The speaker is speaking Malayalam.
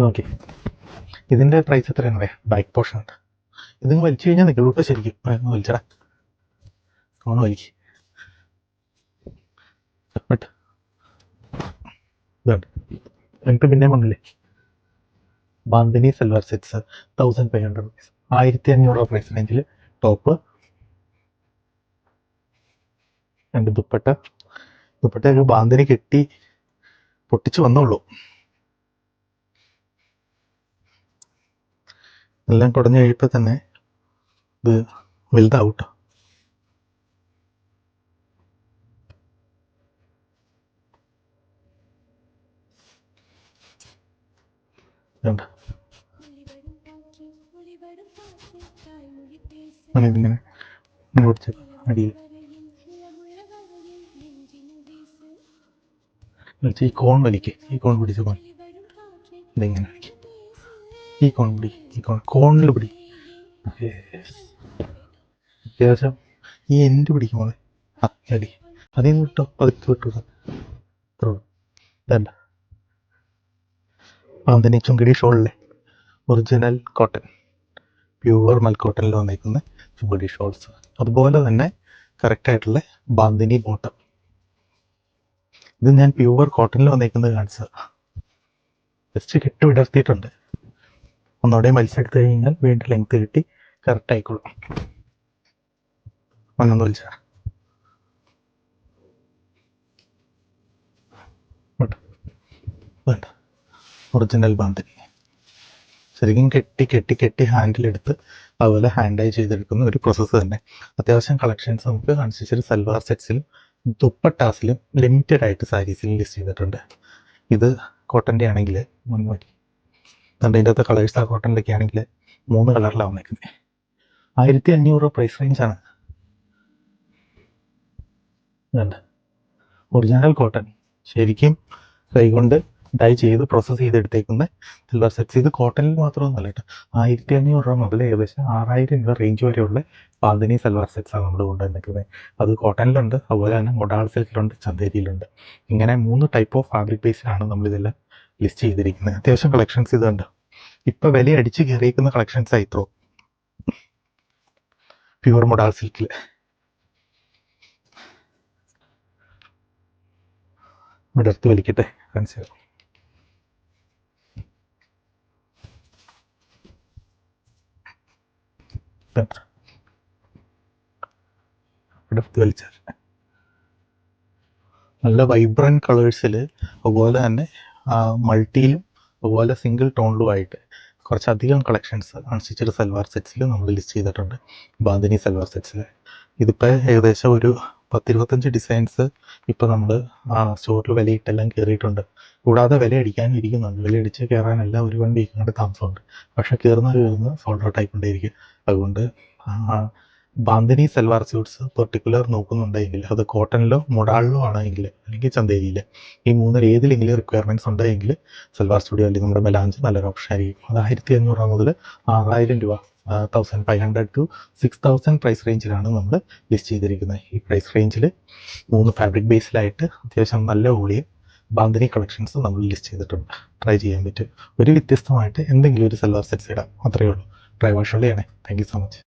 ഓക്കെ, ഇതിൻ്റെ പ്രൈസ് എത്രയാണ് പറയാം? ബാക്ക് പോർഷൻ ഉണ്ട്. ഇത് വലിച്ചു കഴിഞ്ഞാൽ നിൽക്കുള്ളൂ കേട്ടോ. ശരിക്കും വലിച്ചടാ, ഫോൺ വലിക്ക്. ബട്ട് ഇതുണ്ട്, എനിക്ക് പിന്നെയും വന്നില്ലേ bandhani salwar sets 1500 rupees, 1500 price റേഞ്ചിൽ ടോപ്പ് രണ്ട് ദുപ്പട്ടയൊക്കെ ബാന്തിനി കെട്ടി പൊട്ടിച്ച് വന്നോളൂ. എല്ലാം കുടഞ്ഞു കഴിയുമ്പോൾ തന്നെ ഇത് വലുതാവും കേട്ടോ. ഇതിങ്ങനെ പിടിച്ച് അടിയിൽ ഈ കോൺ വലിക്ക്, ഈ കോൺ പിടിച്ച കോൺ ഇതിങ്ങനെ വലിക്ക്, ഈ കോൺ പിടി, ഈ കോണിൽ പിടി. അത്യാവശ്യം ഈ എൻഡ് പിടിക്കുമ്പോൾ അടി അതിൽ നിന്ന് വിട്ടോ, പതുക്കെ വിട്ടു. ഇതല്ല ബാന്തിനി ചുങ്കിടി ഷോളിലെ ഒറിജിനൽ കോട്ടൺ, പ്യൂർ മൽക്കോട്ടനിൽ വന്നിരിക്കുന്ന ചുങ്കിടി ഷോൾസ്. അതുപോലെ തന്നെ കറക്റ്റായിട്ടുള്ള ബാന്തിനി ബോട്ടം. ഇത് ഞാൻ പ്യൂർ കോട്ടണിൽ വന്നിരിക്കുന്നത് കാണിച്ചത്. ജസ്റ്റ് കെട്ട് വിടർത്തിയിട്ടുണ്ട്. ഒന്നോടെ വലിച്ചെടുത്ത് കഴിഞ്ഞാൽ വീണ്ടും ലെങ്ത് കിട്ടി കറക്റ്റ് ആയിക്കോളും. ഒന്നൊന്ന് വലിച്ചാ വേണ്ട. ഒറിജിനൽ ബാന്തിനി ശരിക്കും കെട്ടി ഹാൻഡിലെടുത്ത് അതുപോലെ ഹാൻഡ് ആയി ചെയ്തെടുക്കുന്ന ഒരു പ്രോസസ്സ് തന്നെ. അത്യാവശ്യം കളക്ഷൻസ് നമുക്ക് അനുസരിച്ചൊരു സൽവാർ സെറ്റ്സിലും ദുപ്പട്ടാസിലും ലിമിറ്റഡ് ആയിട്ട് സാരീസിലും ലിസ്റ്റ് ചെയ്തിട്ടുണ്ട്. ഇത് കോട്ടൻ്റെ ആണെങ്കിൽ അതിൻ്റെ അകത്ത് കളേഴ്സ് ആ കോട്ടണിലൊക്കെ ആണെങ്കിൽ 3 കളറിലാണ് വന്നേക്കുന്നത്. 1500 പ്രൈസ് റേഞ്ചാണ്. ഒറിജിനൽ കോട്ടൺ ശരിക്കും കൈകൊണ്ട് ഡൈ ചെയ്ത് പ്രോസസ്സ് ചെയ്തെടുത്തേക്കുന്ന സിൽവർ സെറ്റ്സ്. ഇത് കോട്ടണിൽ മാത്രമൊന്നുമല്ല കേട്ടോ. 1500 മുതൽ ഏകദേശം 6000 റേഞ്ച് വരെയുള്ള ബാന്തിനി സൽവാർ സെറ്റ്സാണ് നമ്മൾ കൊണ്ടുവന്നിരിക്കുന്നത്. അത് കോട്ടണിലുണ്ട്, അതുപോലെ തന്നെ മൊഡാൾ സിൽക്കിലുണ്ട്, ചന്തേരിയിലുണ്ട്. ഇങ്ങനെ 3 ടൈപ്പ് ഓഫ് ഫാബ്രിക് ബേസിലാണ് നമ്മളിതെല്ലാം ലിസ്റ്റ് ചെയ്തിരിക്കുന്നത്. അത്യാവശ്യം കളക്ഷൻസ് ഇതുണ്ട്. ഇപ്പം വില അടിച്ച് കയറിയിരിക്കുന്ന കളക്ഷൻസ് ആയിത്രോ പ്യൂർ മൊഡാൾ സിൽക്കിൽ. വിടർത്ത് വലിക്കട്ടെ കാണിച്ചു. വിടർത്ത് വലിച്ചാൽ നല്ല വൈബ്രൻറ്റ് കളേഴ്സിൽ, അതുപോലെ തന്നെ മൾട്ടിയിലും അതുപോലെ സിംഗിൾ ടോണിലുമായിട്ട് കുറച്ചധികം കളക്ഷൻസ് അൺസ്റ്റിച്ചഡ് സൽവാർ സെറ്റ്സിൽ നമ്മൾ ലിസ്റ്റ് ചെയ്തിട്ടുണ്ട് ബാന്തിനി സൽവാർ സെറ്റ്സിൽ. ഇതിപ്പോൾ ഏകദേശം ഒരു 10-25 ഡിസൈൻസ് ഇപ്പോൾ നമ്മൾ സ്റ്റോറിൽ വിലയിട്ടെല്ലാം കയറിയിട്ടുണ്ട്. കൂടാതെ വില അടിക്കാനും ഇരിക്കുന്നുണ്ട്. വില അടിച്ച് കയറാനെല്ലാം ഒരു 1 വീക്ക് കൊണ്ട് താമസമുണ്ട്. പക്ഷെ കയറുന്ന സോൾഡ് ഔട്ട് ആയിക്കൊണ്ടേയിരിക്കും. അതുകൊണ്ട് ബാന്തിനി സൽവാർ സ്യൂട്ട്സ് പെർട്ടിക്കുലർ നോക്കുന്നുണ്ടെങ്കിൽ അത് കോട്ടണിലോ മൊഡാളിലോ ആണെങ്കിൽ, അല്ലെങ്കിൽ ചന്തേരിയിൽ, ഈ 3 ഏതിലെങ്കിലും റിക്വയർമെൻറ്റ്സ് ഉണ്ടെങ്കിൽ സൽവാർ സ്റ്റുഡിയോ അല്ലെങ്കിൽ നമ്മുടെ മെലാഞ്ച് നല്ലൊരു ഓപ്ഷൻ ആയിരിക്കും. അത് 1500 മുതൽ 6000 രൂപ, 1500 to 6000 പ്രൈസ് റേഞ്ചിലാണ് നമ്മൾ ലിസ്റ്റ് ചെയ്തിരിക്കുന്നത്. ഈ പ്രൈസ് റേഞ്ചിൽ 3 ഫാബ്രിക് ബേസിലായിട്ട് അത്യാവശ്യം നല്ല വോളിയം ബാന്തിനി കളക്ഷൻസ് നമ്മൾ ലിസ്റ്റ് ചെയ്തിട്ടുണ്ട്. ട്രൈ ചെയ്യാൻ പറ്റും. ഒരു വ്യത്യസ്തമായിട്ട് എന്തെങ്കിലും ഒരു സൽവാർ സെറ്റ്സ് ഇടാം, അത്രയേ ഉള്ളൂ. ട്രൈ വാഷ് ഉള്ളതാണ്. Thank you so much.